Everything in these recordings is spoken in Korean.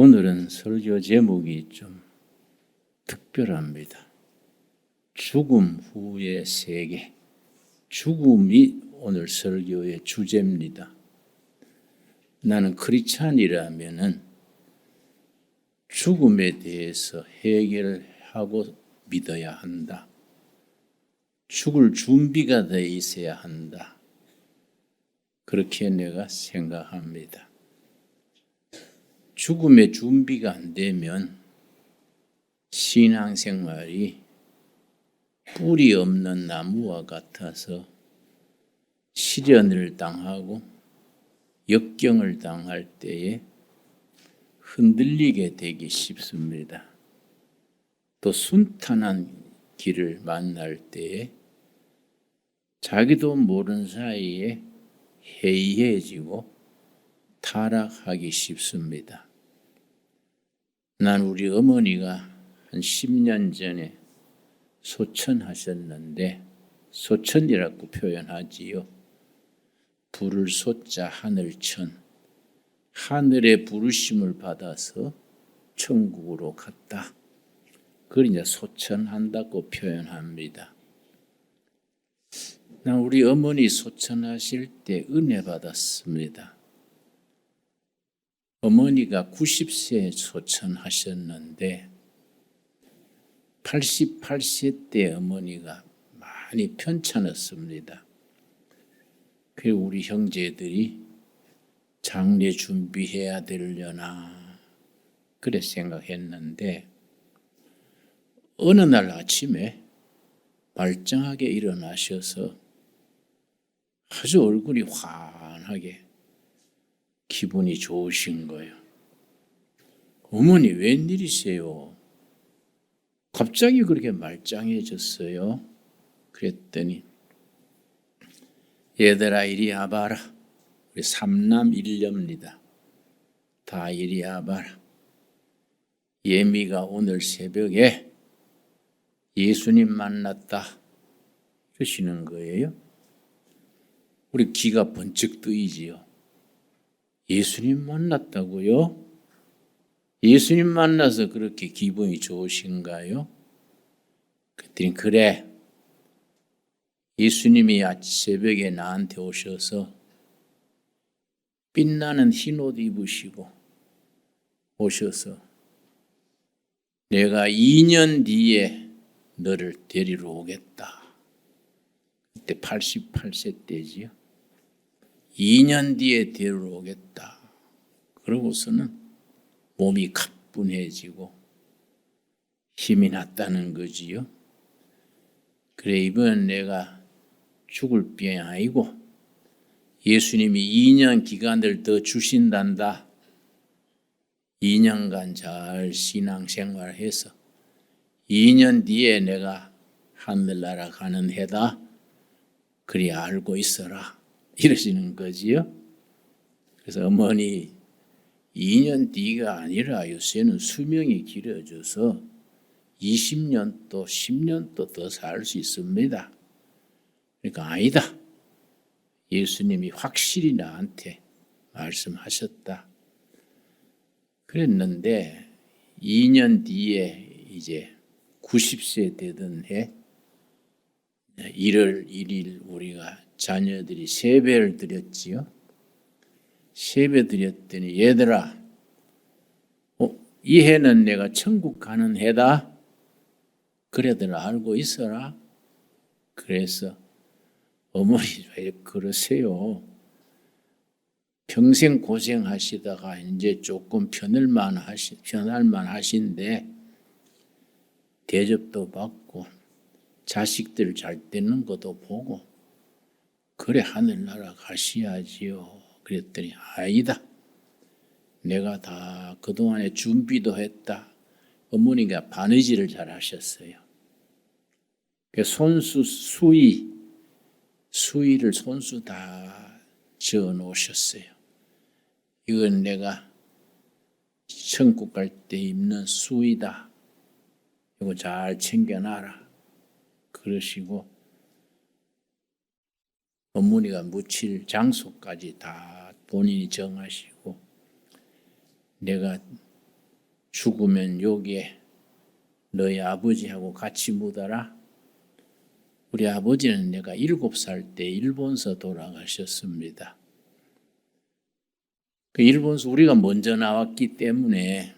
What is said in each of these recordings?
오늘은 설교 제목이 좀 특별합니다. 죽음 후의 세계. 죽음이 오늘 설교의 주제입니다. 나는 크리스찬이라면은 죽음에 대해서 해결하고 믿어야 한다. 죽을 준비가 되어 있어야 한다. 그렇게 내가 생각합니다. 죽음의 준비가 안 되면 신앙생활이 뿌리 없는 나무와 같아서 시련을 당하고 역경을 당할 때에 흔들리게 되기 쉽습니다. 또 순탄한 길을 만날 때에 자기도 모르는 사이에 해이해지고 타락하기 쉽습니다. 난 우리 어머니가 한 10년 전에 소천하셨는데, 소천이라고 표현하지요. 불을 소자 하늘천, 하늘의 부르심을 받아서 천국으로 갔다. 그걸 이제 소천한다고 표현합니다. 난 우리 어머니 소천하실 때 은혜 받았습니다. 어머니가 90세에 소천하셨는데 88세 때 어머니가 많이 편찮았습니다. 그리고 우리 형제들이 장례 준비해야 되려나 그래 생각했는데 어느 날 아침에 말짱하게 일어나셔서 아주 얼굴이 환하게 기분이 좋으신 거예요. 어머니 웬일이세요? 갑자기 그렇게 말짱해졌어요. 그랬더니 얘들아 이리 와봐라. 우리 삼남 일녀입니다. 다 이리 와봐라. 예미가 오늘 새벽에 예수님 만났다. 그러시는 거예요. 우리 귀가 번쩍 뜨이지요. 예수님 만났다고요? 예수님 만나서 그렇게 기분이 좋으신가요? 그랬더니 그래. 예수님이 새벽에 나한테 오셔서 빛나는 흰옷 입으시고 오셔서 내가 2년 뒤에 너를 데리러 오겠다. 그때 88세 때지요. 2년 뒤에 데리러 오겠다. 그러고서는 몸이 가뿐해지고 힘이 났다는 거지요. 그래 이번엔 내가 죽을 병이 아니고 예수님이 2년 기간을 더 주신단다. 2년간 잘 신앙생활해서 2년 뒤에 내가 하늘나라 가는 해다. 그리 알고 있어라. 이러시는 거지요. 그래서 어머니 2년 뒤가 아니라 요새는 수명이 길어져서 20년 또 10년 또 더 살 수 있습니다. 그러니까 아니다. 예수님이 확실히 나한테 말씀하셨다. 그랬는데 2년 뒤에 이제 90세 되던 해 1월 1일 우리가 자녀들이 세배를 드렸지요. 세배 드렸더니 얘들아 이 해는 내가 천국 가는 해다. 그래들 알고 있어라. 그래서 어머니 왜 그러세요? 평생 고생하시다가 이제 조금 편할만 하신데 대접도 받고 자식들 잘 되는 것도 보고 그래 하늘나라 가셔야지요. 그랬더니 아니다. 내가 다 그동안에 준비도 했다. 어머니가 바느질을 잘 하셨어요. 손수 수의를 손수 다 지어 놓으셨어요. 이건 내가 천국 갈 때 입는 수의다. 이거 잘 챙겨놔라. 그러시고 어머니가 묻힐 장소까지 다 본인이 정하시고 내가 죽으면 여기에 너희 아버지하고 같이 묻어라. 우리 아버지는 내가 7살 때 일본서 돌아가셨습니다. 그 일본서 우리가 먼저 나왔기 때문에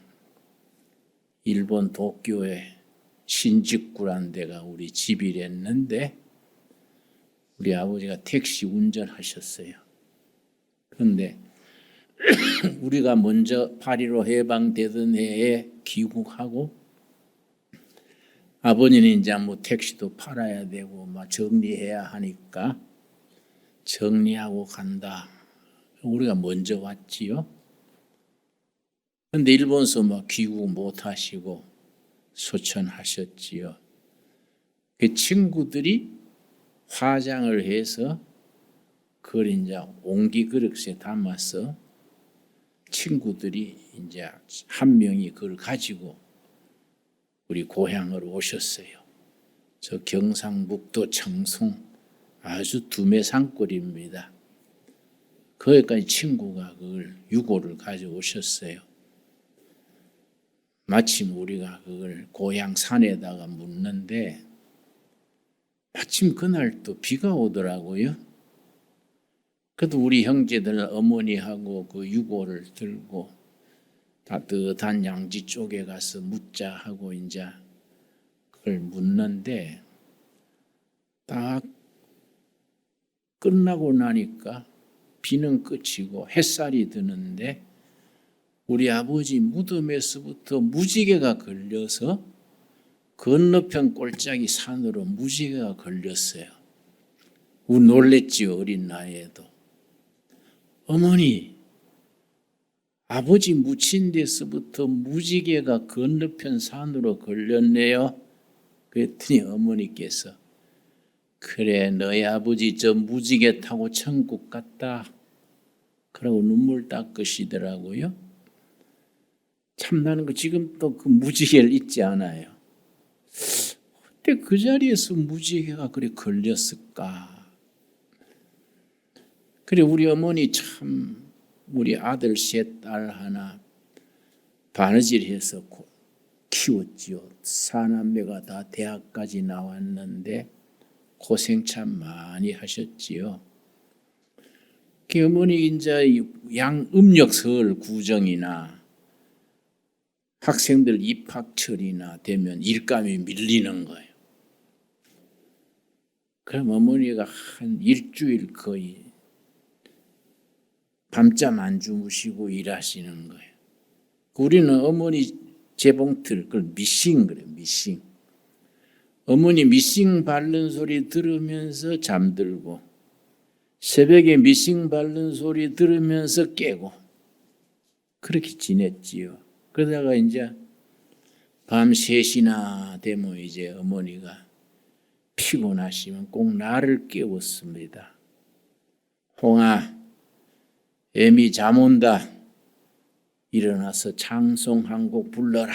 일본 도쿄에 신직구란 데가 우리 집이랬는데 우리 아버지가 택시 운전하셨어요. 그런데 우리가 먼저 8.15 해방되던 해에 귀국하고 아버지는 이제 뭐 택시도 팔아야 되고 막 정리해야 하니까 정리하고 간다. 우리가 먼저 왔지요. 그런데 일본서 막 귀국 못 하시고 소천하셨지요. 그 친구들이 화장을 해서 그걸 이제 옹기 그릇에 담아서 친구들이 이제 한 명이 그걸 가지고 우리 고향으로 오셨어요. 저 경상북도 청송 아주 두메산골입니다. 거기까지 친구가 그걸 유고를 가져오셨어요. 마침 우리가 그걸 고향 산에다가 묻는데 마침 그날 또 비가 오더라고요. 그래도 우리 형제들 어머니하고 그 유고를 들고 따뜻한 양지 쪽에 가서 묻자 하고 이제 그걸 묻는데 딱 끝나고 나니까 비는 그치고 햇살이 드는데 우리 아버지 무덤에서부터 무지개가 걸려서 건너편 꼴짝이 산으로 무지개가 걸렸어요. 우리 놀랬지요, 어린 나이에도. 어머니, 아버지 묻힌 데서부터 무지개가 건너편 산으로 걸렸네요. 그랬더니 어머니께서 그래, 너희 아버지 저 무지개 타고 천국 갔다. 그러고 눈물 닦으시더라고요. 참 나는 지금 또 그 무지개를 잊지 않아요. 그때 그 자리에서 무지개가 그래 걸렸을까. 그래 우리 어머니 참 우리 아들 셋, 딸 하나 바느질해서 키웠지요. 사남매가 다 대학까지 나왔는데 고생 참 많이 하셨지요. 그 어머니 이제 양음력설 구정이나 학생들 입학철이나 되면 일감이 밀리는 거예요. 그럼 어머니가 한 일주일 거의 밤잠 안 주무시고 일하시는 거예요. 우리는 어머니 재봉틀, 그걸 미싱 그래요, 미싱. 어머니 미싱 바른 소리 들으면서 잠들고 새벽에 미싱 바른 소리 들으면서 깨고 그렇게 지냈지요. 그러다가 이제 밤 3시나 되면 이제 어머니가 피곤하시면 꼭 나를 깨웠습니다. 홍아, 애미 잠 온다. 일어나서 찬송 한 곡 불러라.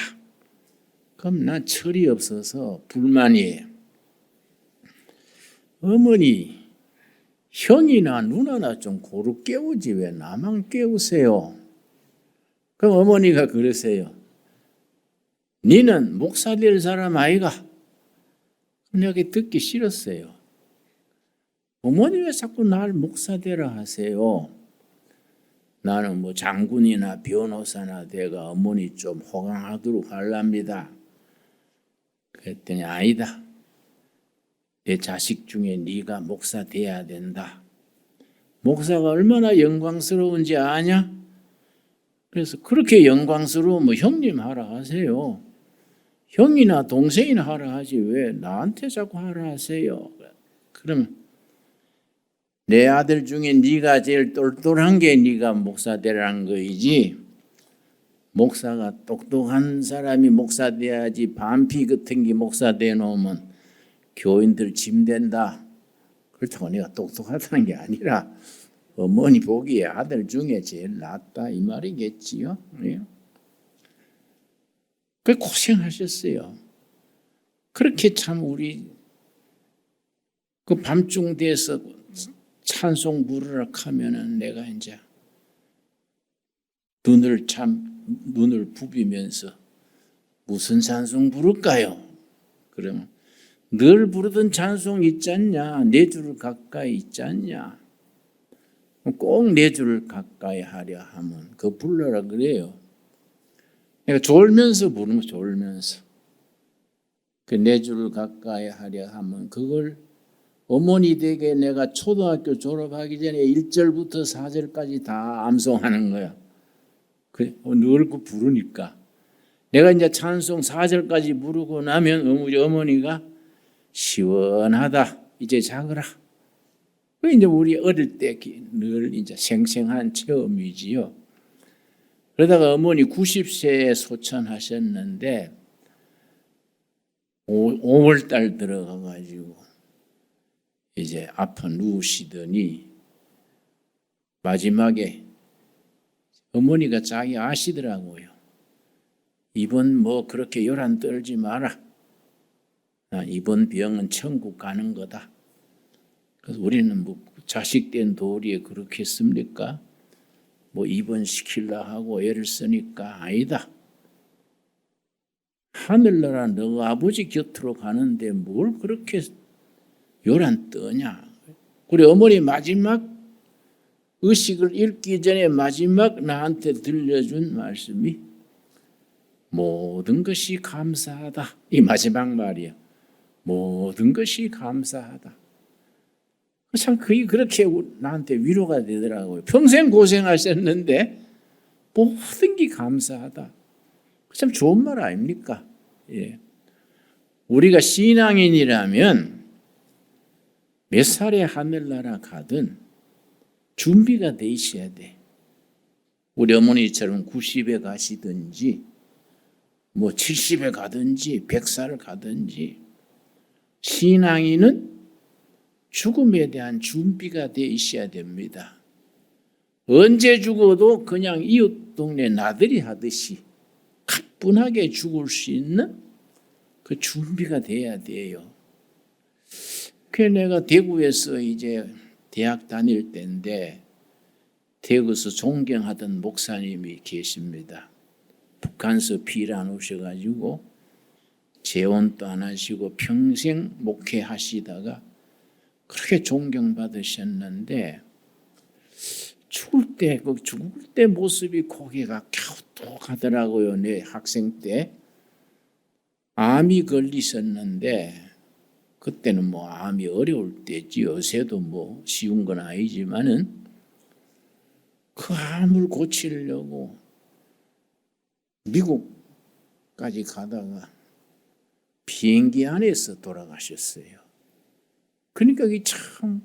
그럼 나 철이 없어서 불만이에요. 어머니, 형이나 누나나 좀 고루 깨우지 왜 나만 깨우세요? 그럼 어머니가 그러세요. 니는 목사 될 사람 아이가? 내가 듣기 싫었어요. 어머니 왜 자꾸 날 목사 되라 하세요? 나는 뭐 장군이나 변호사나 내가 어머니 좀 호강하도록 하랍니다. 그랬더니 아니다. 내 자식 중에 네가 목사 돼야 된다. 목사가 얼마나 영광스러운지 아냐? 그래서 그렇게 영광스러우면 형님 하라 하세요. 형이나 동생이나 하라 하지 왜 나한테 자꾸 하라 하세요? 그러면 내 아들 중에 네가 제일 똘똘한 게 네가 목사 되라는 거이지. 목사가 똑똑한 사람이 목사 돼야지 반피 같은 게 목사 돼놓으면 교인들 짐 된다. 그렇다고 내가 똑똑하다는 게 아니라 어머니 보기에 아들 중에 제일 낫다 이 말이겠지요. 그 고생하셨어요. 그렇게 참 우리 그 밤중 돼서 찬송 부르라 하면은 내가 이제 눈을 부비면서 무슨 찬송 부를까요? 그러면 늘 부르던 찬송 있지 않냐? 내 주를 가까이 있지 않냐? 꼭 내 주를 가까이 하려 하면 그거 불러라 그래요. 그러니까 졸면서 부르는 거, 졸면서. 그 내 주를 가까이 하려 하면 그걸 어머니 댁에 내가 초등학교 졸업하기 전에 1절부터 4절까지 다 암송하는 거야. 그래, 늘 그 부르니까. 내가 이제 찬송 4절까지 부르고 나면 우리 어머니가 시원하다. 이제 자거라. 그 이제 우리 어릴 때 늘 이제 생생한 체험이지요. 그러다가 어머니 90세에 소천하셨는데 5월 달 들어가 가지고 이제 아파 누우시더니 마지막에 어머니가 자기 아시더라고요. 이번 뭐 그렇게 요란 떨지 마라. 이번 병은 천국 가는 거다. 그래서 우리는 뭐 자식 된 도리에 그렇게 했습니까? 뭐 입원시키려 하고 애를 쓰니까 아니다. 하늘나라 너 아버지 곁으로 가는데 뭘 그렇게 요란 떠냐. 우리 어머니 마지막 의식을 잃기 전에 마지막 나한테 들려준 말씀이 모든 것이 감사하다. 이 마지막 말이야. 모든 것이 감사하다. 참 그게 그렇게 나한테 위로가 되더라고요. 평생 고생하셨는데 모든 게 감사하다. 참 좋은 말 아닙니까? 예. 우리가 신앙인이라면 몇 살에 하늘나라 가든 준비가 돼 있어야 돼. 우리 어머니처럼 90에 가시든지 뭐 70에 가든지 100살 가든지 신앙인은 죽음에 대한 준비가 돼 있어야 됩니다. 언제 죽어도 그냥 이웃 동네 나들이 하듯이 가뿐하게 죽을 수 있는 그 준비가 돼야 돼요. 그래서 내가 대구에서 이제 대학 다닐 때인데 대구에서 존경하던 목사님이 계십니다. 북한서 피란 오셔가지고 재혼도 안 하시고 평생 목회하시다가 그렇게 존경받으셨는데 죽을 때 모습이 고개가 갸우뚱하더라고요. 내 학생 때 암이 걸리셨는데 그때는 뭐 암이 어려울 때지 요새도 뭐 쉬운 건 아니지만은 그 암을 고치려고 미국까지 가다가 비행기 안에서 돌아가셨어요. 그러니까 이게 참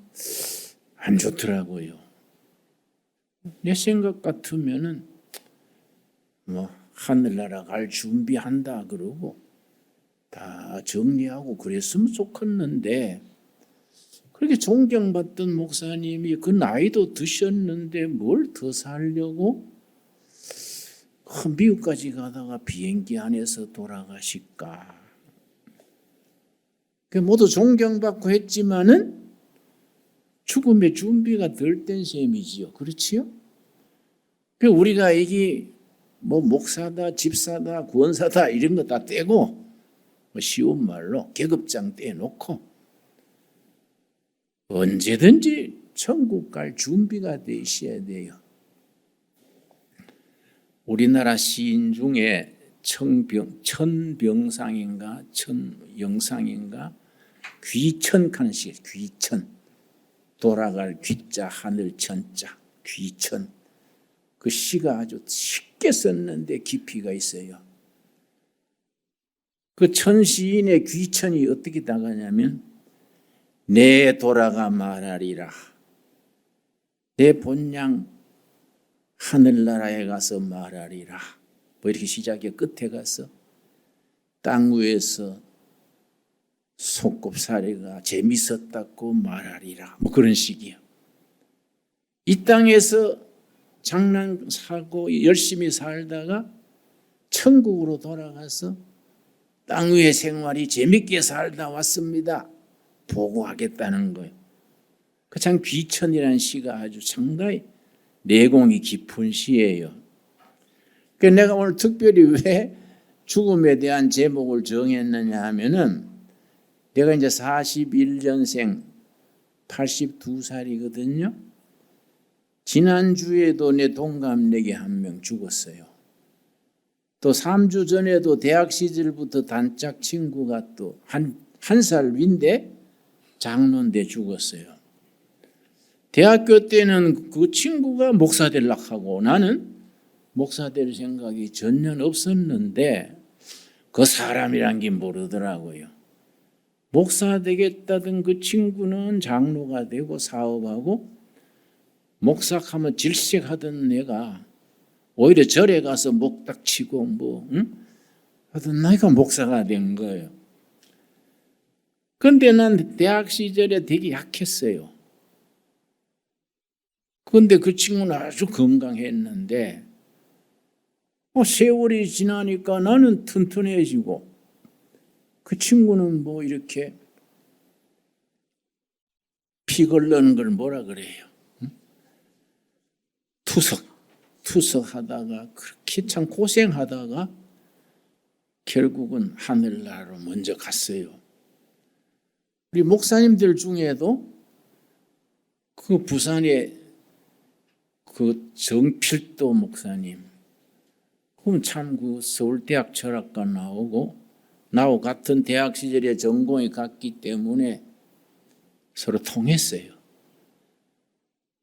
안 좋더라고요. 내 생각 같으면은 뭐 하늘나라 갈 준비한다 그러고 다 정리하고 그랬으면 좋겠는데 그렇게 존경받던 목사님이 그 나이도 드셨는데 뭘 더 살려고 미국까지 가다가 비행기 안에서 돌아가실까. 모두 존경받고 했지만은 죽음의 준비가 덜 된 셈이지요. 그렇지요? 우리가 이게 뭐 목사다, 집사다, 구원사다 이런 거 다 떼고 쉬운 말로 계급장 떼놓고 언제든지 천국 갈 준비가 돼 있어야 돼요. 우리나라 시인 중에 천병상인가 천영상인가 귀천하는 시, 귀천 돌아갈 귀자 하늘 천자 귀천 그 시가 아주 쉽게 썼는데 깊이가 있어요. 그 천시인의 귀천이 어떻게 나가냐면 내 돌아가 말하리라 내 본향 하늘나라에 가서 말하리라 뭐 이렇게 시작해 끝에 가서 땅 위에서 속곱살이가 재밌었다고 말하리라 뭐 그런 식이요. 이 땅에서 장난사고 열심히 살다가 천국으로 돌아가서 땅 위의 생활이 재밌게 살다 왔습니다. 보고하겠다는 거예요. 그 참 귀천이라는 시가 아주 상당히 내공이 깊은 시예요. 그래서 내가 오늘 특별히 왜 죽음에 대한 제목을 정했느냐 하면은 내가 이제 41년생 82살이거든요. 지난주에도 내 동갑내기 한 명 죽었어요. 또 3주 전에도 대학 시절부터 단짝 친구가 또 한 살 위인데 장로인데 죽었어요. 대학교 때는 그 친구가 목사 되려고 하고 나는 목사 될 생각이 전혀 없었는데 그 사람이란 게 모르더라고요. 목사 되겠다던 그 친구는 장로가 되고 사업하고 목사하면 질색하던 내가 오히려 절에 가서 목닥치고 하던 나이가 목사가 된 거예요. 그런데 난 대학 시절에 되게 약했어요. 그런데 그 친구는 아주 건강했는데 세월이 지나니까 나는 튼튼해지고 그 친구는 뭐 이렇게 피 걸르는 걸 뭐라 그래요? 투석하다가 그렇게 참 고생하다가 결국은 하늘나라로 먼저 갔어요. 우리 목사님들 중에도 그 부산에 그 정필도 목사님, 그럼 참 그 서울대학 철학과 나하고 같은 대학 시절에 전공이 같기 때문에 서로 통했어요.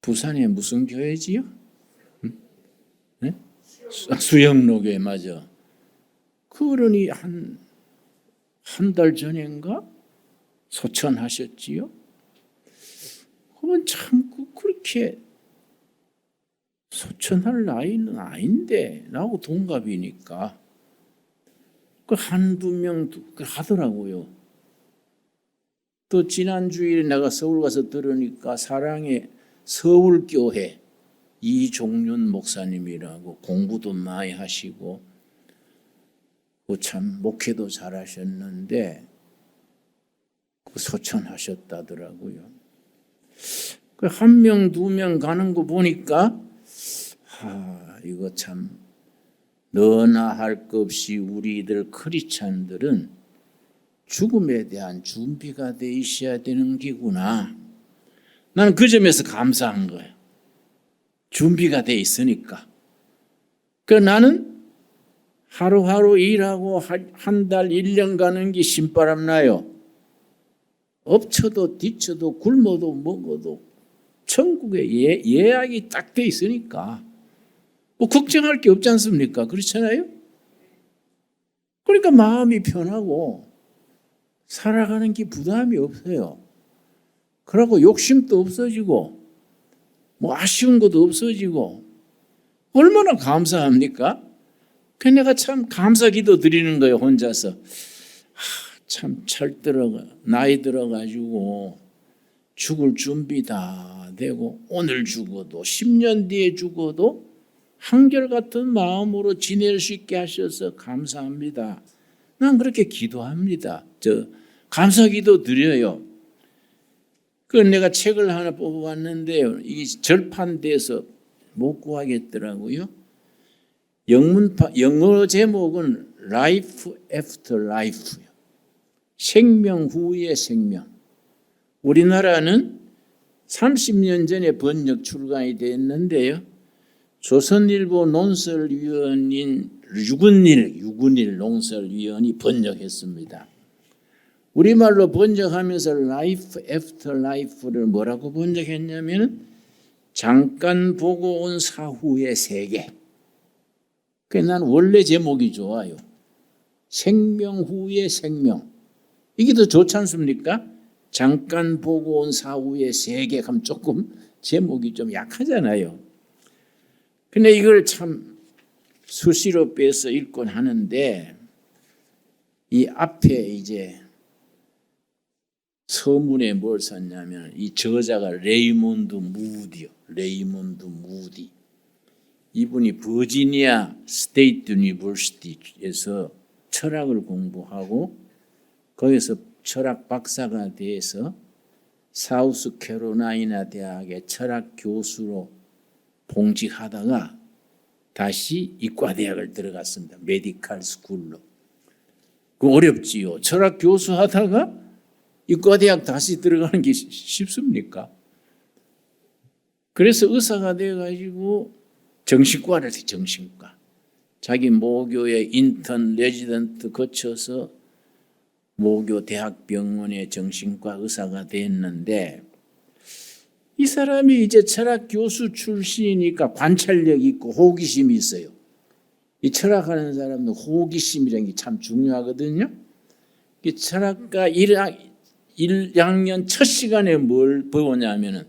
부산에 무슨 교회지요? 네? 수영로교회 맞아. 그러니 한 달 전인가 소천하셨지요? 그러면 참 그렇게 소천할 나이는 아닌데 나하고 동갑이니까 그 한두 명 하더라고요. 또 지난 주일에 내가 서울 가서 들으니까 사랑의 서울교회 이종윤 목사님이라고 공부도 많이 하시고 참 목회도 잘하셨는데 소천하셨다더라고요. 한 명, 두 명 가는 거 보니까 이거 참 너나 할 것 없이 우리들 크리스찬들은 죽음에 대한 준비가 돼 있어야 되는 기구나. 나는 그 점에서 감사한 거예요. 준비가 돼 있으니까. 나는 하루하루 일하고 한 달, 1년 가는 게 신바람 나요. 엎쳐도 뒤쳐도 굶어도 먹어도 천국에 예약이 딱 돼 있으니까 뭐 걱정할 게 없지 않습니까? 그렇잖아요? 그러니까 마음이 편하고 살아가는 게 부담이 없어요. 그러고 욕심도 없어지고 뭐 아쉬운 것도 없어지고 얼마나 감사합니까? 그래서 내가 참 감사기도 드리는 거예요. 혼자서. 참 나이 들어가지고 죽을 준비 다 되고 오늘 죽어도 10년 뒤에 죽어도 한결같은 마음으로 지낼 수 있게 하셔서 감사합니다. 난 그렇게 기도합니다. 감사기도 드려요. 내가 책을 하나 뽑아왔는데요. 이 절판돼서 못 구하겠더라고요. 영어 제목은 Life After Life요. 생명 후의 생명. 우리나라는 30년 전에 번역 출간이 됐는데요. 조선일보 논설위원인 유근일 논설위원이 번역했습니다. 우리말로 번역하면서 Life After Life를 뭐라고 번역했냐면 잠깐 보고 온 사후의 세계. 난 원래 제목이 좋아요. 생명 후의 생명. 이게 더 좋지 않습니까? 잠깐 보고 온 사후의 세계 하면 조금 제목이 좀 약하잖아요. 근데 이걸 참 수시로 빼서 읽곤 하는데 이 앞에 이제 서문에 뭘 썼냐면 이 저자가 레이몬드 무디요. 레이몬드 무디. 이분이 버지니아 스테이트 유니버시티에서 철학을 공부하고 거기서 철학 박사가 돼서 사우스캐롤라이나 대학의 철학 교수로 봉직하다가 다시 이과대학을 들어갔습니다. 메디칼 스쿨로. 그 어렵지요. 철학 교수 하다가 이과대학 다시 들어가는 게 쉽습니까? 그래서 의사가 돼가지고 정신과를 해, 정신과. 자기 모교의 인턴, 레지던트 거쳐서 모교 대학병원의 정신과 의사가 됐는데, 이 사람이 이제 철학 교수 출신이니까 관찰력이 있고 호기심이 있어요. 이 철학하는 사람은 호기심이라는 게 참 중요하거든요. 이 철학과 1학년 첫 시간에 뭘 배우냐면은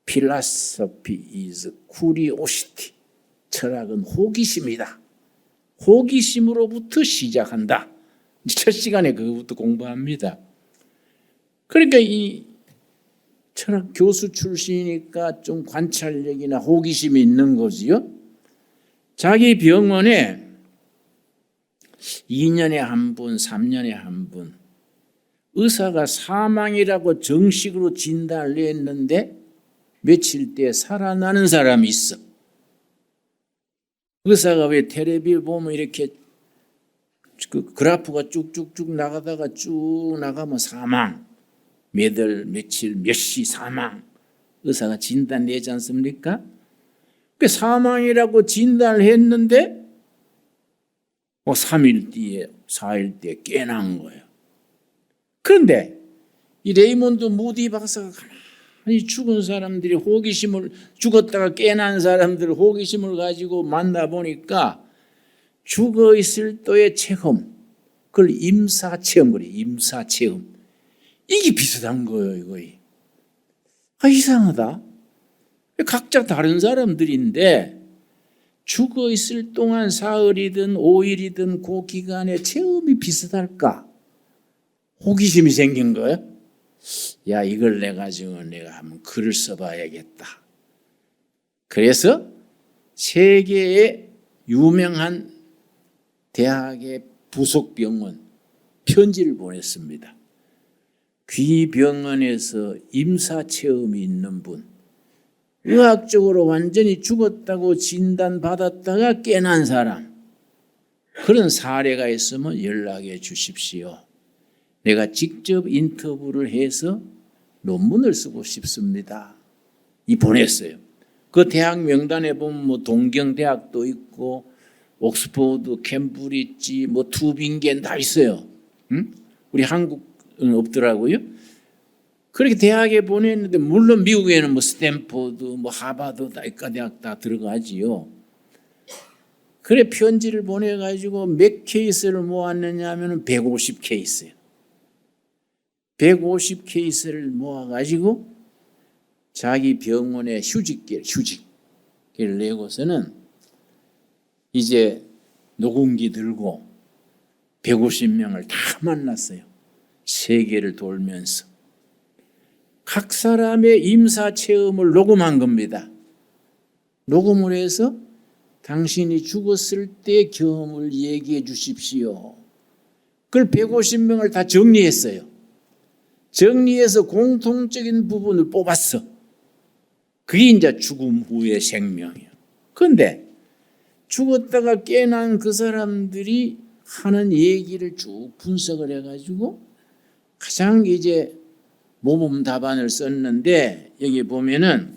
Philosophy is curiosity. 철학은 호기심이다. 호기심으로부터 시작한다. 첫 시간에 그것부터 공부합니다. 그러니까 이 철학 교수 출신이니까 좀 관찰력이나 호기심이 있는 거지요. 자기 병원에 2년에 한 분, 3년에 한 분 의사가 사망이라고 정식으로 진단을 했는데 며칠 뒤에 살아나는 사람이 있어. 의사가 왜 텔레비를 보면 이렇게 그 그래프가 쭉쭉쭉 나가다가 쭉 나가면 사망, 몇 월, 며칠, 몇 시 사망 의사가 진단 내지 않습니까? 그 사망이라고 진단을 했는데 3일 뒤에 4일 뒤에 깨난 거예요. 그런데 이 레이몬드 무디 박사가 가만히 죽은 사람들이 호기심을 죽었다가 깨난 사람들 호기심을 가지고 만나보니까 죽어 있을 때의 체험, 그걸 임사체험 그래요. 임사체험. 이게 비슷한 거예요. 거의. 이상하다. 각자 다른 사람들인데 죽어 있을 동안 사흘이든 5일이든 그 기간에 체험이 비슷할까? 호기심이 생긴 거예요. 야, 이걸 내가 한번 글을 써봐야겠다. 그래서 세계의 유명한 대학의 부속병원 편지를 보냈습니다. 귀병원에서 임사체험이 있는 분, 의학적으로 완전히 죽었다고 진단받았다가 깨난 사람, 그런 사례가 있으면 연락해 주십시오. 내가 직접 인터뷰를 해서 논문을 쓰고 싶습니다. 이 보냈어요. 그 대학 명단에 보면 뭐 동경대학도 있고 옥스퍼드, 캠브리지, 뭐 투빙겐 다 있어요. 응? 우리 한국은 없더라고요. 그렇게 대학에 보냈는데 물론 미국에는 뭐 스탠포드, 뭐 하버드, 이과대학 다 들어가지요. 그래 편지를 보내가지고 몇 케이스를 모았느냐 하면 150케이스예요. 150케이스를 모아가지고 자기 병원에 휴직기를 내고서는 이제 녹음기 들고 150명을 다 만났어요. 세계를 돌면서. 각 사람의 임사체험을 녹음한 겁니다. 녹음을 해서 당신이 죽었을 때 경험을 얘기해 주십시오. 그걸 150명을 다 정리했어요. 정리해서 공통적인 부분을 뽑았어. 그게 이제 죽음 후의 생명이에요. 그런데 죽었다가 깨난 그 사람들이 하는 얘기를 쭉 분석을 해가지고 가장 이제 모범 답안을 썼는데 여기 보면은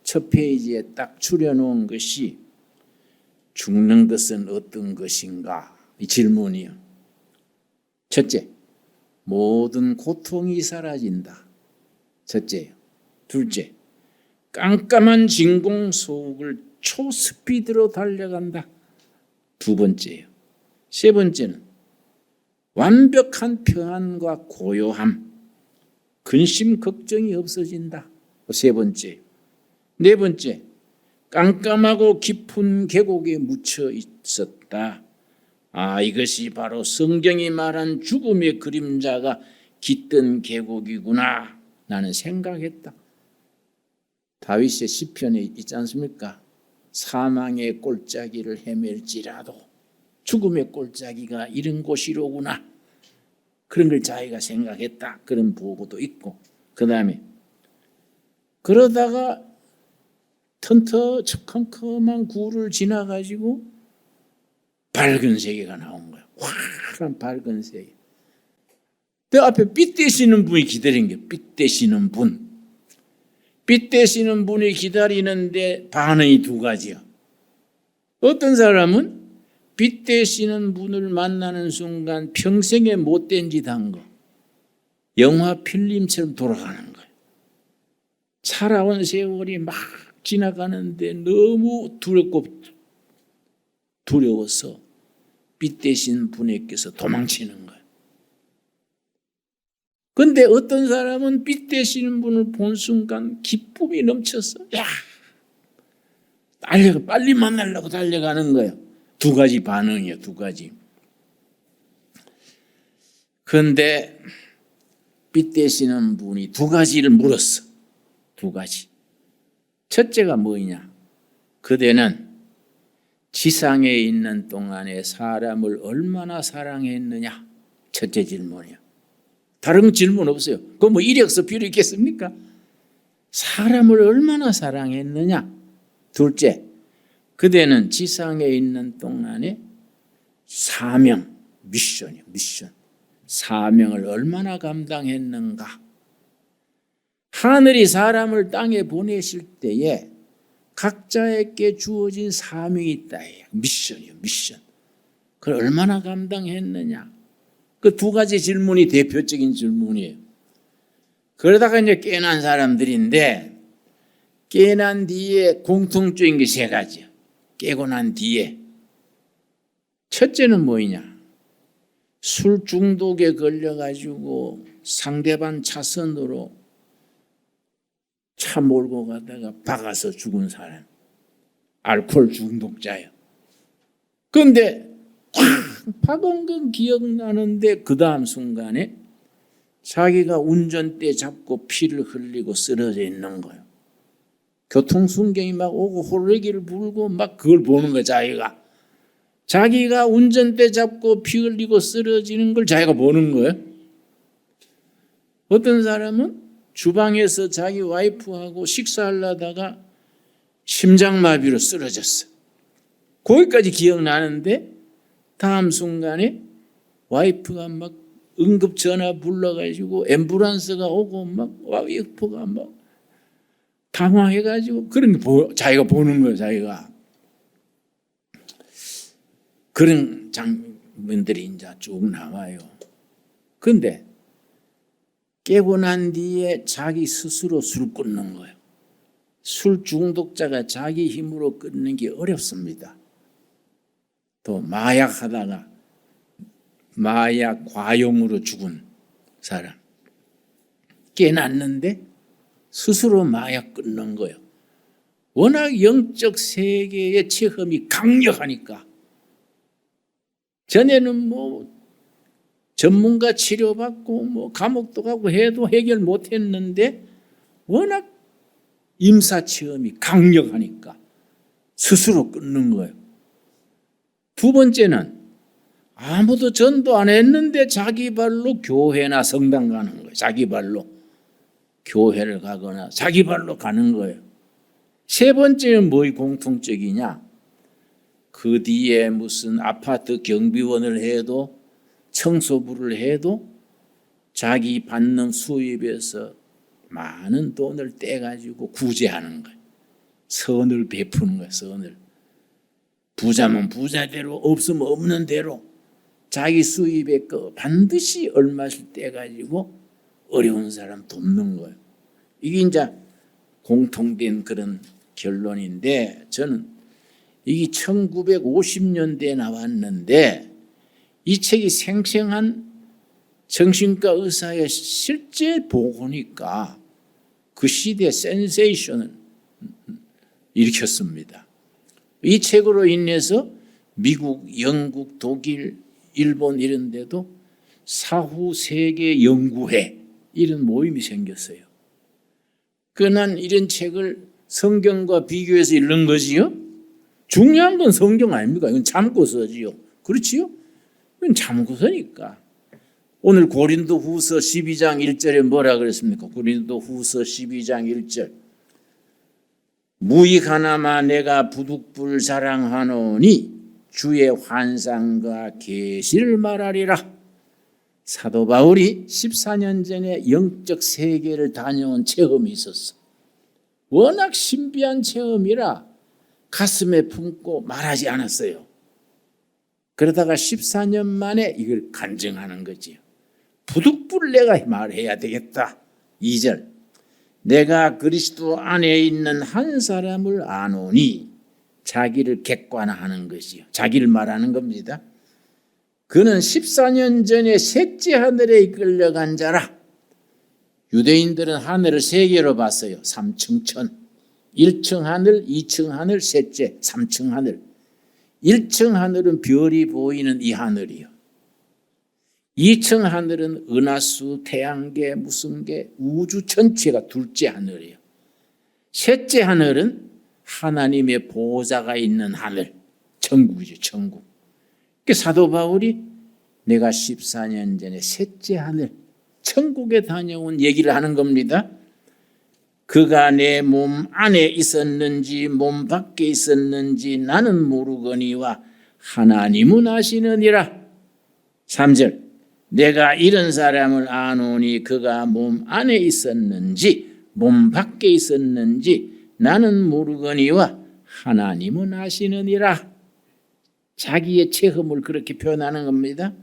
첫 페이지에 딱 추려놓은 것이 죽는 것은 어떤 것인가? 이 질문이요. 첫째, 모든 고통이 사라진다. 첫째요. 둘째, 깜깜한 진공 속을 초스피드로 달려간다. 두 번째요. 세 번째는 완벽한 평안과 고요함, 근심 걱정이 없어진다. 세 번째. 네 번째, 깜깜하고 깊은 계곡에 묻혀 있었다. 이것이 바로 성경이 말한 죽음의 그림자가 깃든 계곡이구나. 나는 생각했다. 다윗의 시편에 있지 않습니까? 사망의 골짜기를 헤맬지라도 죽음의 골짜기가 이런 곳이로구나. 그런 걸 자기가 생각했다. 그런 보고도 있고. 그 다음에 그러다가 컴컴한 굴을 지나가지고 밝은 세계가 나온 거예요. 환한 밝은 색. 그 앞에 빛 되시는 분이 기다리는 게 빛 되시는 분. 빛 되시는 분이 기다리는데 반응이 두 가지야. 어떤 사람은 빛 되시는 분을 만나는 순간 평생에 못된 짓 한 거. 영화 필름처럼 돌아가는 거예요. 살아온 세월이 막 지나가는데 너무 두렵고 두려워서 빛 되신 분에게서 도망치는 거예요. 그런데 어떤 사람은 빛 되시는 분을 본 순간 기쁨이 넘쳐서 빨리 만나려고 달려가는 거예요. 두 가지 반응이에요. 두 가지. 그런데 빛 되시는 분이 두 가지를 물었어. 두 가지. 첫째가 뭐냐? 그대는 지상에 있는 동안에 사람을 얼마나 사랑했느냐? 첫째 질문이야. 다른 질문 없어요. 그거 뭐 이력서 필요 있겠습니까? 사람을 얼마나 사랑했느냐? 둘째, 그대는 지상에 있는 동안에 사명, 미션이요, 미션. 사명을 얼마나 감당했는가? 하늘이 사람을 땅에 보내실 때에 각자에게 주어진 사명이 있다. 미션이요, 미션. 그걸 얼마나 감당했느냐? 그 두 가지 질문이 대표적인 질문이에요. 그러다가 이제 깨난 사람들인데, 깨난 뒤에 공통적인 게 세 가지야. 깨고 난 뒤에. 첫째는 뭐냐? 술 중독에 걸려가지고 상대방 차선으로 차 몰고 가다가 박아서 죽은 사람. 알코올 중독자예요. 그런데 박은 건 기억나는데 그 다음 순간에 자기가 운전대 잡고 피를 흘리고 쓰러져 있는 거예요. 교통순경이 막 오고 호래기를 불고 막 그걸 보는 거예요. 자기가 운전대 잡고 피 흘리고 쓰러지는 걸 자기가 보는 거예요. 어떤 사람은 주방에서 자기 와이프하고 식사하려다가 심장마비로 쓰러졌어. 거기까지 기억나는데 다음 순간에 와이프가 막 응급전화 불러가지고 앰뷸런스가 오고 막 와이프가 막 당황해가지고 그런 게 자기가 보는 거예요. 자기가. 그런 장면들이 이제 쭉 나와요. 그런데 깨고 난 뒤에 자기 스스로 술 끊는 거예요. 술 중독자가 자기 힘으로 끊는 게 어렵습니다. 또 마약하다가 마약 과용으로 죽은 사람. 깨났는데 스스로 마약 끊는 거예요. 워낙 영적 세계의 체험이 강력하니까. 전에는 뭐 전문가 치료받고 뭐 감옥도 가고 해도 해결 못했는데 워낙 임사 체험이 강력하니까 스스로 끊는 거예요. 두 번째는 아무도 전도 안 했는데 자기 발로 교회나 성당 가는 거예요. 자기 발로 교회를 가거나 자기 발로 가는 거예요. 세 번째는 뭐의 공통적이냐? 그 뒤에 무슨 아파트 경비원을 해도 청소부를 해도 자기 받는 수입에서 많은 돈을 떼가지고 구제하는 거예요. 선을 베푸는 거예요. 선을. 부자면 부자대로 없으면 없는 대로 자기 수입에 그 반드시 얼마씩 떼가지고 어려운 사람 돕는 거예요. 이게 이제 공통된 그런 결론인데 저는 이게 1950년대에 나왔는데 이 책이 생생한 정신과 의사의 실제 보고니까 그 시대에 센세이션을 일으켰습니다. 이 책으로 인해서 미국, 영국, 독일, 일본 이런 데도 사후 세계 연구회 이런 모임이 생겼어요. 난 이런 책을 성경과 비교해서 읽는 거지요. 중요한 건 성경 아닙니까? 이건 참고서지요. 그렇지요? 이건 참고서니까. 오늘 고린도후서 12장 1절에 뭐라 그랬습니까? 고린도후서 12장 1절. 무익 하나마 내가 부득불 자랑하노니 주의 환상과 계시를 말하리라. 사도 바울이 14년 전에 영적 세계를 다녀온 체험이 있었어. 워낙 신비한 체험이라 가슴에 품고 말하지 않았어요. 그러다가 14년 만에 이걸 간증하는 거지요. 부득불 내가 말해야 되겠다. 2절, 내가 그리스도 안에 있는 한 사람을 아노니, 자기를 객관화하는 것이요. 자기를 말하는 겁니다. 그는 14년 전에 셋째 하늘에 이끌려간 자라. 유대인들은 하늘을 세 개로 봤어요. 3층 천, 1층 하늘, 2층 하늘, 셋째 3층 하늘. 1층 하늘은 별이 보이는 이 하늘이요. 2층 하늘은 은하수, 태양계, 무슨계, 우주 전체가 둘째 하늘이에요. 셋째 하늘은 하나님의 보호자가 있는 하늘, 천국이죠. 천국. 사도 바울이 내가 14년 전에 셋째 하늘, 천국에 다녀온 얘기를 하는 겁니다. 그가 내 몸 안에 있었는지 몸 밖에 있었는지 나는 모르거니와 하나님은 아시느니라. 3절, 내가 이런 사람을 아노니 그가 몸 안에 있었는지 몸 밖에 있었는지 나는 모르거니와 하나님은 아시느니라. 자기의 체험을 그렇게 표현하는 겁니다.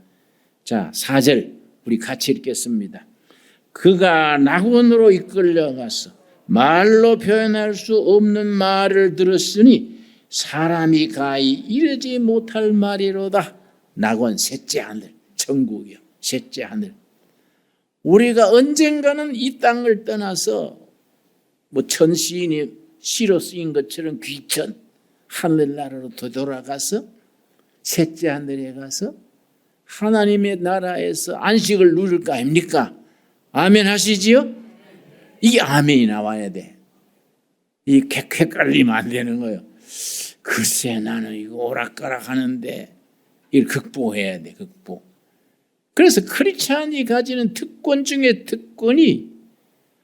자, 4절 우리 같이 읽겠습니다. 그가 낙원으로 이끌려가서 말로 표현할 수 없는 말을 들었으니 사람이 가히 이르지 못할 말이로다. 낙원, 셋째 하늘, 천국이요. 셋째 하늘. 우리가 언젠가는 이 땅을 떠나서 천시인이 시로 쓰인 것처럼 귀천 하늘나라로 되돌아가서 셋째 하늘에 가서 하나님의 나라에서 안식을 누릴 거 아닙니까? 아멘 하시지요? 이게 아멘이 나와야 돼. 이 헷갈리면 안 되는 거예요. 글쎄 나는 이거 오락가락 하는데 이걸 극복해야 돼. 극복. 그래서 크리스찬이 가지는 특권 중에 특권이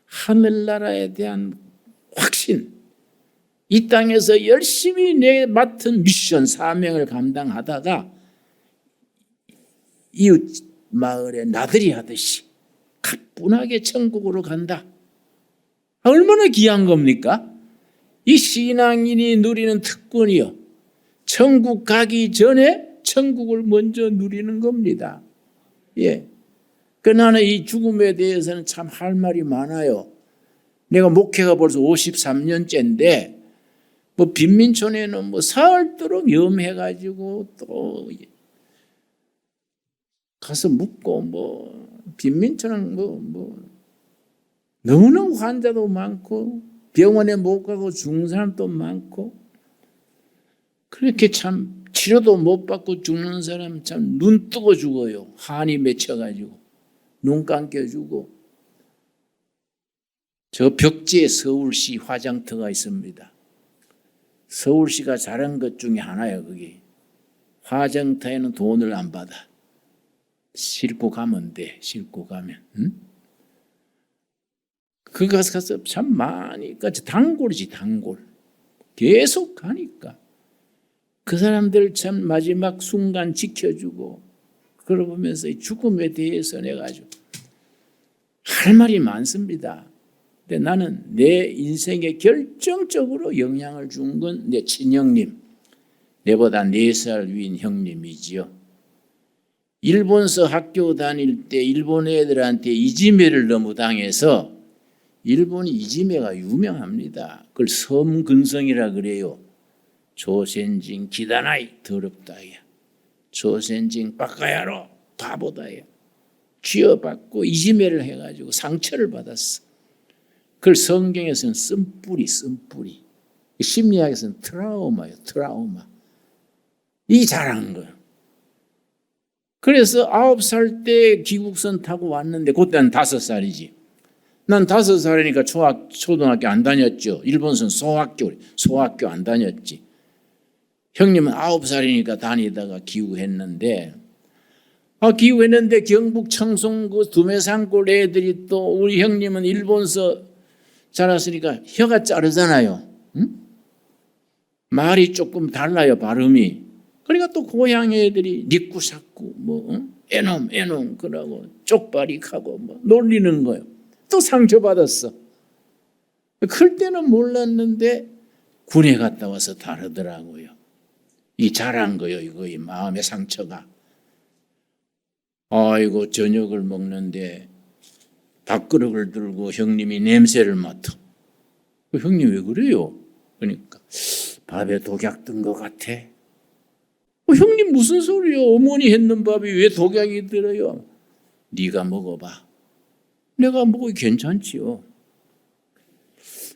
하늘나라에 대한 확신, 이 땅에서 열심히 내 맡은 미션, 사명을 감당하다가 이웃 마을에 나들이 하듯이 가뿐하게 천국으로 간다. 얼마나 귀한 겁니까? 이 신앙인이 누리는 특권이요. 천국 가기 전에 천국을 먼저 누리는 겁니다. 예. 나는 이 죽음에 대해서는 참 할 말이 많아요. 내가 목회가 벌써 53년째인데 빈민촌에는 사흘도록 염해가지고 또 가서 묵고 빈민촌은 너무너무 환자도 많고 병원에 못 가고 죽는 사람도 많고 그렇게 참 치료도 못 받고 죽는 사람 참 눈 뜨고 죽어요. 한이 맺혀가지고 눈 감겨주고. 저 벽지에 서울시 화장터가 있습니다. 서울시가 잘한 것 중에 하나예요. 그게 화장터에는 돈을 안 받아. 싣고 가면 돼. 싣고 가면. 응? 그 가서 참 많이 단골이지 단골. 계속 가니까 그 사람들 참 마지막 순간 지켜주고 그러면서 죽음에 대해서 내가 아주 할 말이 많습니다. 근데 나는 내 인생에 결정적으로 영향을 준 건 내 친형님, 내보다 4살 위인 형님이지요. 일본서 학교 다닐 때 일본 애들한테 이지메를 너무 당해서 일본이 이지메가 유명합니다. 그걸 섬근성이라 그래요. 조센징 기다나이 더럽다야. 조센징 빡가야로 바보다야. 쥐어받고 이지메를 해가지고 상처를 받았어. 그걸 성경에서는 쓴뿌리. 심리학에서는 트라우마예요. 트라우마. 이 잘한 거예요. 그래서 9살 때 귀국선 타고 왔는데 그때는 5살이지. 난 5살이니까 초등학교 안 다녔죠. 일본선 소학교 안 다녔지. 형님은 9살이니까 다니다가 귀국했는데 귀국했는데 경북 청송 그 두메산골 애들이 또 우리 형님은 일본서 자랐으니까 혀가 자르잖아요. 응? 말이 조금 달라요. 발음이. 그러니까 또 고향 애들이 니꾸사꾸 뭐 애놈 그러고 쪽발이하고 뭐 놀리는 거예요. 또 상처받았어. 클 때는 몰랐는데 군에 갔다 와서 다르더라고요. 이 잘한 거예요. 이거 이 마음의 상처가. 아이고 저녁을 먹는데 밥그릇을 들고 형님이 냄새를 맡아. 형님 왜 그래요? 그러니까 밥에 독약 든 것 같아. 형님 무슨 소리요? 어머니 했는 밥이 왜 독약이 들어요? 네가 먹어봐. 내가 먹어도 괜찮지요.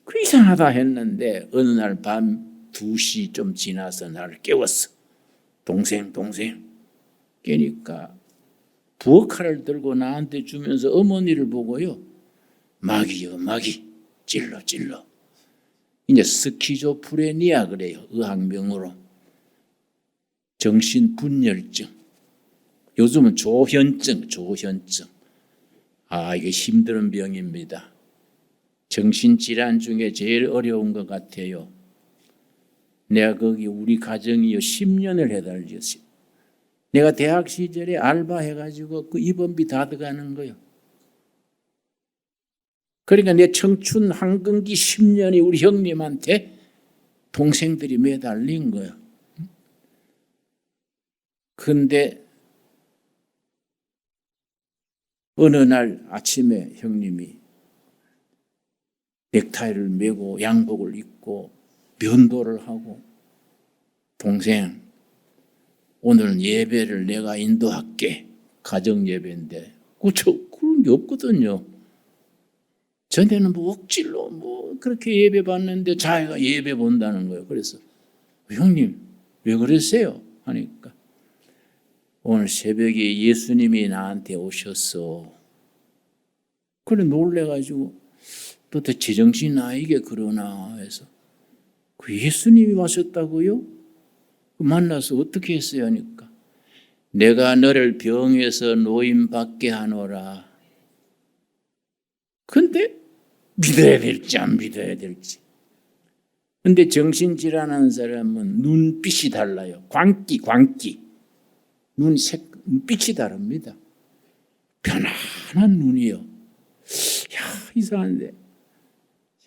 그 이상하다 했는데 어느 날 밤 2시 좀 지나서 나를 깨웠어. 동생. 깨니까 부엌칼을 들고 나한테 주면서 어머니를 보고요. 마귀요 마귀. 찔러. 이제 스키조프레니아 그래요. 의학명으로. 정신분열증. 요즘은 조현증. 이게 힘든 병입니다. 정신질환 중에 제일 어려운 것 같아요. 내가 거기 우리 가정이 10년을 해달렸어요. 내가 대학 시절에 알바해가지고 그 입원비 다 들어가는 거예요. 그러니까 내 청춘 황금기 10년이 우리 형님한테 동생들이 매달린 거예요. 근데 어느 날 아침에 형님이 넥타이를 메고 양복을 입고 면도를 하고 동생 오늘 예배를 내가 인도할게. 가정 예배인데 그런 게 없거든요. 전에는 뭐 억지로 뭐 그렇게 예배 받는데 자기가 예배 본다는 거예요. 그래서 형님 왜 그러세요? 하니까 오늘 새벽에 예수님이 나한테 오셨어. 그래 놀래가지고 도대체 제정신 아니게 그러나 해서 그 예수님이 와셨다고요? 만나서 어떻게 했어요? 하니까 내가 너를 병에서 노임받게 하노라. 근데 믿어야 될지 안 믿어야 될지. 근데 정신질환하는 사람은 눈빛이 달라요. 광기. 눈빛이 다릅니다. 편안한 눈이요. 이상한데.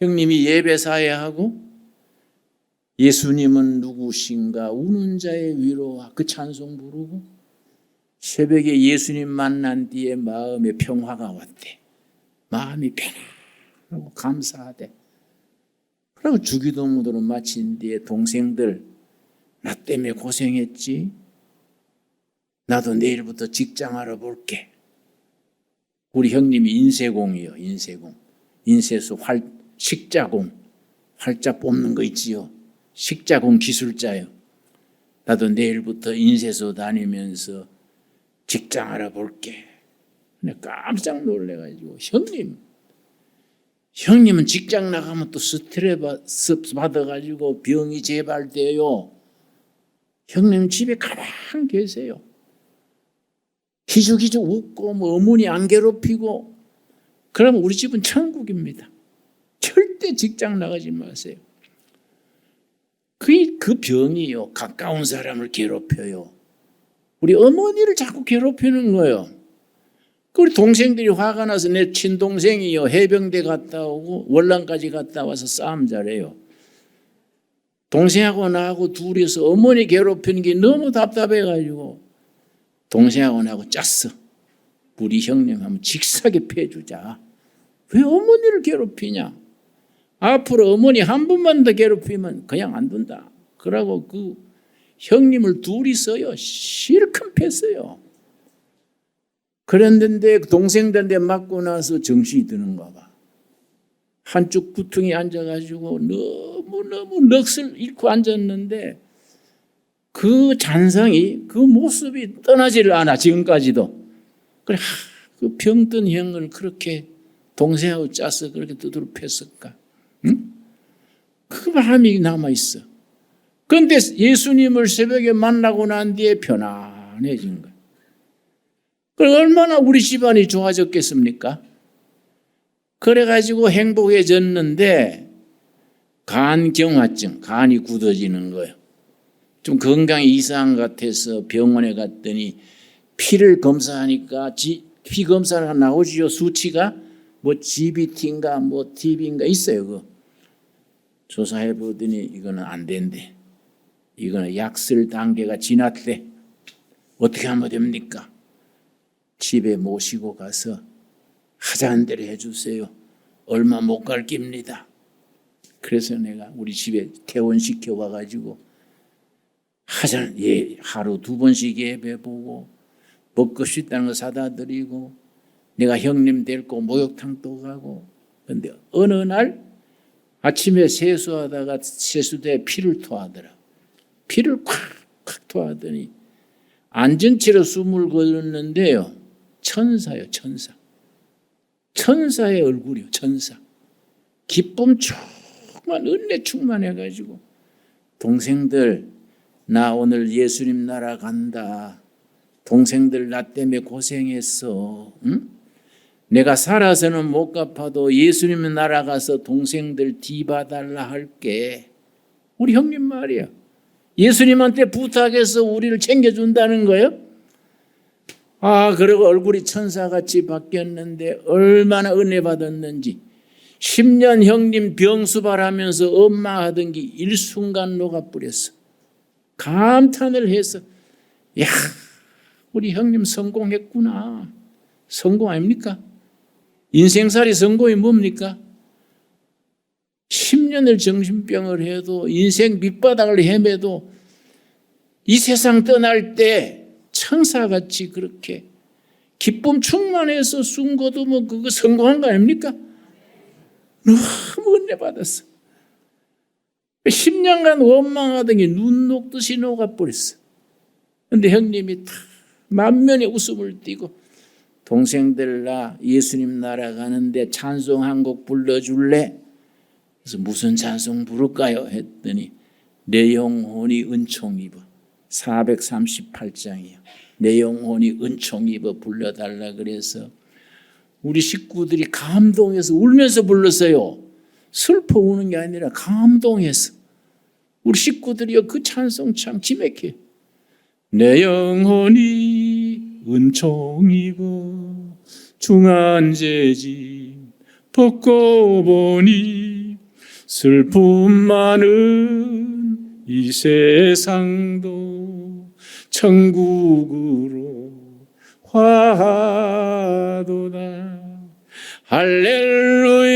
형님이 예배 사회하고 예수님은 누구신가 우는 자의 위로와 그 찬송 부르고 새벽에 예수님 만난 뒤에 마음에 평화가 왔대. 마음이 편안하고 감사하대. 그리고 주기도문으로 마친 뒤에 동생들 나 때문에 고생했지. 나도 내일부터 직장 알아볼게. 우리 형님이 인쇄공이요. 인쇄소 식자공. 활자 뽑는 거 있지요. 식자공 기술자요. 나도 내일부터 인쇄소 다니면서 직장 알아볼게. 깜짝 놀래가지고 형님은 직장 나가면 또 스트레스 받아가지고 병이 재발돼요. 형님 집에 가만 계세요. 기죽기죽 웃고 뭐 어머니 안 괴롭히고 그러면 우리 집은 천국입니다. 절대 직장 나가지 마세요. 그 병이요. 가까운 사람을 괴롭혀요. 우리 어머니를 자꾸 괴롭히는 거예요. 우리 동생들이 화가 나서 내 친동생이요. 해병대 갔다 오고 월남까지 갔다 와서 싸움 잘해요. 동생하고 나하고 둘이서 어머니 괴롭히는 게 너무 답답해가지고 동생하고 나하고 짰어. 우리 형님 한번 직사게 패주자. 왜 어머니를 괴롭히냐? 앞으로 어머니 한 번만 더 괴롭히면 그냥 안 둔다. 그러고 그 형님을 둘이서요. 실컷 팼어요. 그랬는데 동생들한테 맞고 나서 정신이 드는가 봐. 한쪽 구퉁이 앉아가지고 너무 넋을 잃고 앉았는데 그 잔상이 그 모습이 떠나지를 않아 지금까지도. 그래 그 병든 형을 그렇게 동생하고 짜서 그렇게 두드러 팼을까? 응? 그 마음이 남아있어. 그런데 예수님을 새벽에 만나고 난 뒤에 편안해진 거예요. 그럼 얼마나 우리 집안이 좋아졌겠습니까? 그래가지고 행복해졌는데 간경화증, 간이 굳어지는 거예요. 좀 건강이 이상한 것 같아서 병원에 갔더니 피를 검사하니까 피 검사가 나오지요. 수치가 뭐 GBT인가 뭐 TB인가 있어요. 그거 조사해 보더니 이거는 안 된대. 이거는 약 쓸 단계가 지났대. 어떻게 하면 됩니까? 집에 모시고 가서 하자는 대로 해주세요. 얼마 못 갈 깁니다. 그래서 내가 우리 집에 퇴원시켜 와가지고 하루 2번씩 예배보고 먹고 싶다는 거 사다 드리고 내가 형님 데리고 목욕탕도 가고. 근데 어느 날 아침에 세수하다가 세수대에 피를 토하더라. 피를 콱콱 토하더니 앉은 채로 숨을 거뒀는데요. 천사요, 천사. 천사의 얼굴이요, 천사. 기쁨 충만, 은혜 충만해가지고 동생들 나 오늘 예수님 나라 간다. 동생들 나 때문에 고생했어. 응? 내가 살아서는 못 갚아도 예수님 나라 가서 동생들 뒤봐달라 할게. 우리 형님 말이야. 예수님한테 부탁해서 우리를 챙겨준다는 거예요. 그리고 얼굴이 천사같이 바뀌었는데 얼마나 은혜 받았는지. 10년 형님 병수발하면서 엄마 하던 게 일순간 녹아버렸어. 감탄을 해서 야, 우리 형님 성공했구나. 성공 아닙니까? 인생살이 성공이 뭡니까? 10년을 정신병을 해도 인생 밑바닥을 헤매도 이 세상 떠날 때 천사같이 그렇게 기쁨 충만해서 숨 거두면 그거 성공한 거 아닙니까? 너무 은혜 받았어. 10년간 원망하던 게 눈 녹듯이 녹아버렸어. 그런데 형님이 다 만면에 웃음을 띠고 동생들 나 예수님 나라 가는데 찬송 한 곡 불러줄래? 그래서 무슨 찬송 부를까요? 했더니 내 영혼이 은총 입어. 438장이요. 내 영혼이 은총 입어 불러달라 그래서 우리 식구들이 감동해서 울면서 불렀어요. 슬퍼 우는 게 아니라 감동해서. 우리 식구들이요 그 찬송 참 기맥해요. 내 영혼이 은총 입어 중한 재짐 벗고 보니 슬픔 많은 이 세상도 천국으로 화하도다.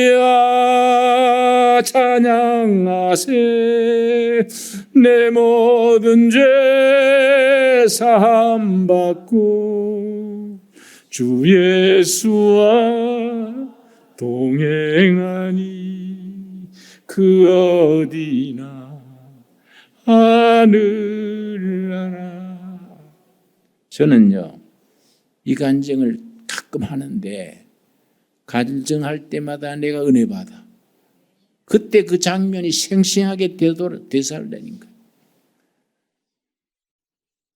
할렐루야 찬양하세. 내 모든 죄 사함 받고 주 예수와 동행하니 그 어디나 하늘나라. 저는요 이 간증을 가끔 하는데 간증할 때마다 내가 은혜 받아. 그때 그 장면이 생생하게 되살라는 거예요.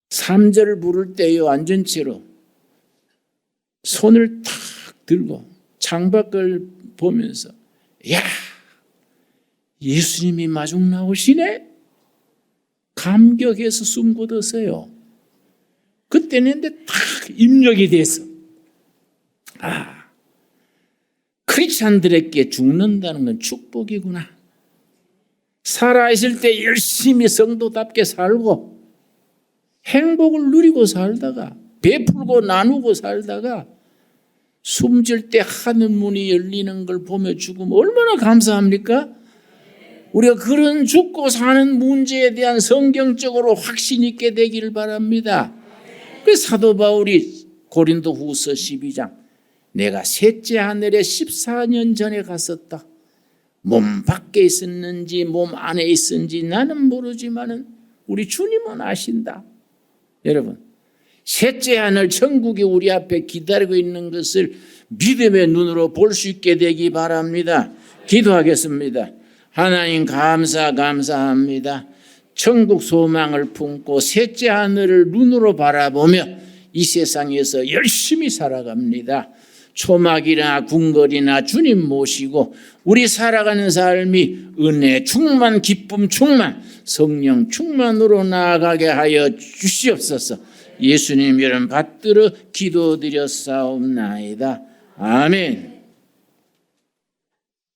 3절을 부를 때요 앉은 채로 손을 탁 들고 창밖을 보면서 야 예수님이 마중 나오시네? 감격해서 숨 고뒀어요. 그때는 딱 입력이 됐어. 크리스찬들에게 죽는다는 건 축복이구나. 살아있을 때 열심히 성도답게 살고 행복을 누리고 살다가 베풀고 나누고 살다가 숨질 때 하늘 문이 열리는 걸 보며 죽으면 얼마나 감사합니까? 우리가 그런 죽고 사는 문제에 대한 성경적으로 확신 있게 되기를 바랍니다. 그래서 사도 바울이 고린도후서 12장 내가 셋째 하늘에 14년 전에 갔었다. 몸 밖에 있었는지 몸 안에 있었는지 나는 모르지만은 우리 주님은 아신다. 여러분 셋째 하늘 천국이 우리 앞에 기다리고 있는 것을 믿음의 눈으로 볼 수 있게 되기 바랍니다. 기도하겠습니다. 하나님 감사합니다. 천국 소망을 품고 셋째 하늘을 눈으로 바라보며 이 세상에서 열심히 살아갑니다. 초막이나 궁궐이나 주님 모시고 우리 살아가는 삶이 은혜 충만, 기쁨 충만, 성령 충만으로 나아가게 하여 주시옵소서. 예수님 이름 받들어 기도드렸사옵나이다. 아멘.